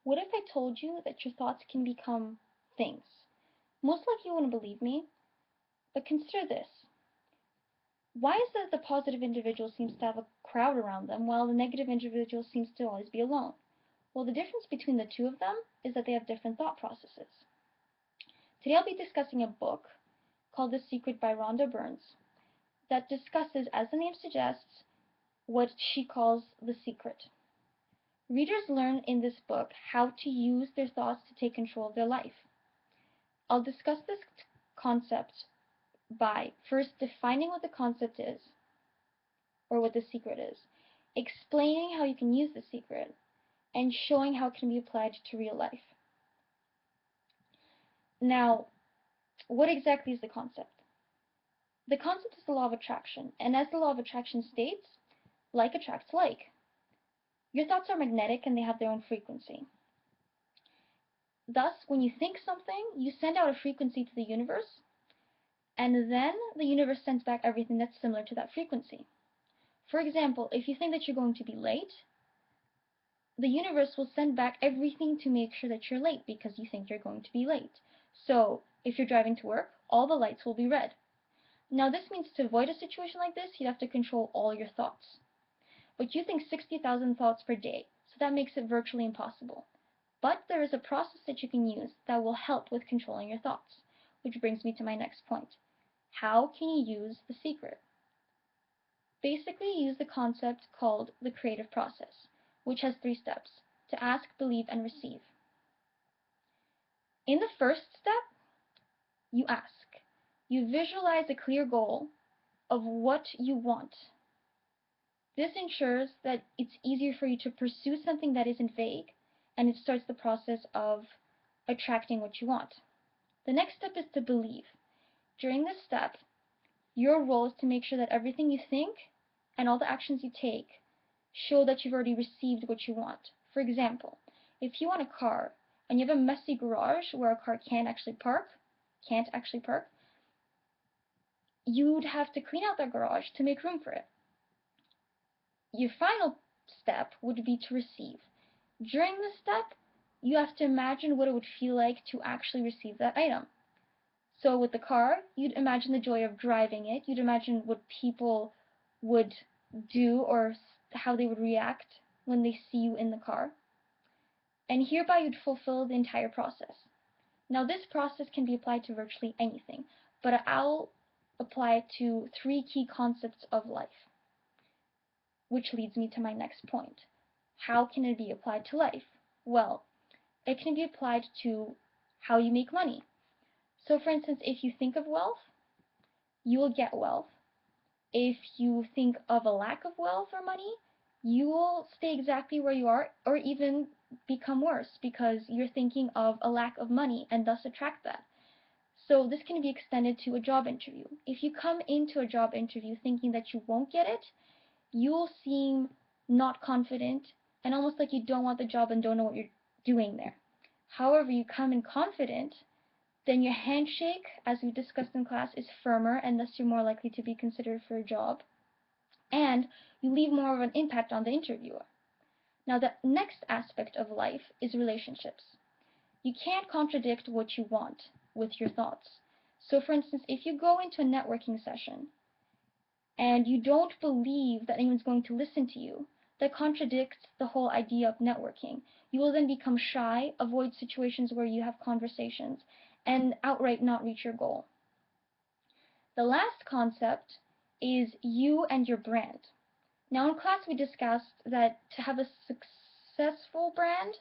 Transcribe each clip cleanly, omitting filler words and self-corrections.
What if I told you that your thoughts can become things? Most likely you wouldn't believe me, but consider this. Why is it that the positive individual seems to have a crowd around them while the negative individual seems to always be alone? Well, the difference between the two of them is that they have different thought processes. Today I'll be discussing a book called The Secret by Rhonda Burns that discusses, as the name suggests, what she calls the secret. Readers learn in this book how to use their thoughts to take control of their life. I'll discuss this concept by first defining what the concept is, or what the secret is, explaining how you can use the secret, and showing how it can be applied to real life. Now, what exactly is the concept? The concept is the law of attraction, and as the law of attraction states, like attracts like. Your thoughts are magnetic and they have their own frequency. Thus, when you think something, you send out a frequency to the universe, and then the universe sends back everything that's similar to that frequency. For example, if you think that you're going to be late, the universe will send back everything to make sure that you're late because you think you're going to be late. So, if you're driving to work, all the lights will be red. Now, this means to avoid a situation like this, you'd have to control all your thoughts. But you think 60,000 thoughts per day, so that makes it virtually impossible. But there is a process that you can use that will help with controlling your thoughts, which brings me to my next point. How can you use the secret? Basically, use the concept called the creative process, which has 3 steps: to ask, believe, and receive. In the first step, you ask. You visualize a clear goal of what you want. This ensures that it's easier for you to pursue something that isn't vague, and it starts the process of attracting what you want. The next step is to believe. During this step, your role is to make sure that everything you think and all the actions you take show that you've already received what you want. For example, if you want a car and you have a messy garage where a car can't actually park, you'd have to clean out that garage to make room for it. Your final step would be to receive. During this step, you have to imagine what it would feel like to actually receive that item. So with the car, you'd imagine the joy of driving it. You'd imagine what people would do or how they would react when they see you in the car. And hereby you'd fulfill the entire process. Now this process can be applied to virtually anything, but I'll apply it to 3 key concepts of life, which leads me to my next point. How can it be applied to life? Well, it can be applied to how you make money. So for instance, if you think of wealth, you will get wealth. If you think of a lack of wealth or money, you will stay exactly where you are or even become worse because you're thinking of a lack of money and thus attract that. So this can be extended to a job interview. If you come into a job interview thinking that you won't get it, you'll seem not confident and almost like you don't want the job and don't know what you're doing there. However, you come in confident, then your handshake, as we discussed in class, is firmer and thus you're more likely to be considered for a job. And you leave more of an impact on the interviewer. Now the next aspect of life is relationships. You can't contradict what you want with your thoughts. So for instance, if you go into a networking session and you don't believe that anyone's going to listen to you, that contradicts the whole idea of networking. You will then become shy, avoid situations where you have conversations, and outright not reach your goal. The last concept is you and your brand. Now in class we discussed that to have a successful brand,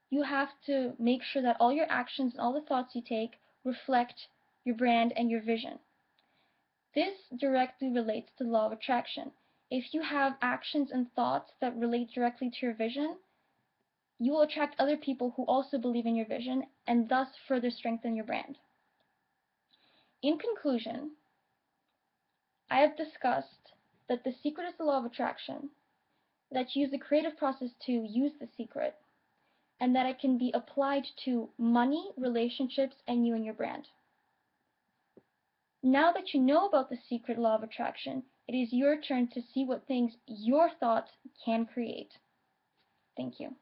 you have to make sure that all your actions and all the thoughts you take reflect your brand and your vision. This directly relates to the law of attraction. If you have actions and thoughts that relate directly to your vision, you will attract other people who also believe in your vision and thus further strengthen your brand. In conclusion, I have discussed that the secret is the law of attraction, that you use the creative process to use the secret, and that it can be applied to money, relationships, and you and your brand. Now that you know about the secret law of attraction, it is your turn to see what things your thoughts can create. Thank you.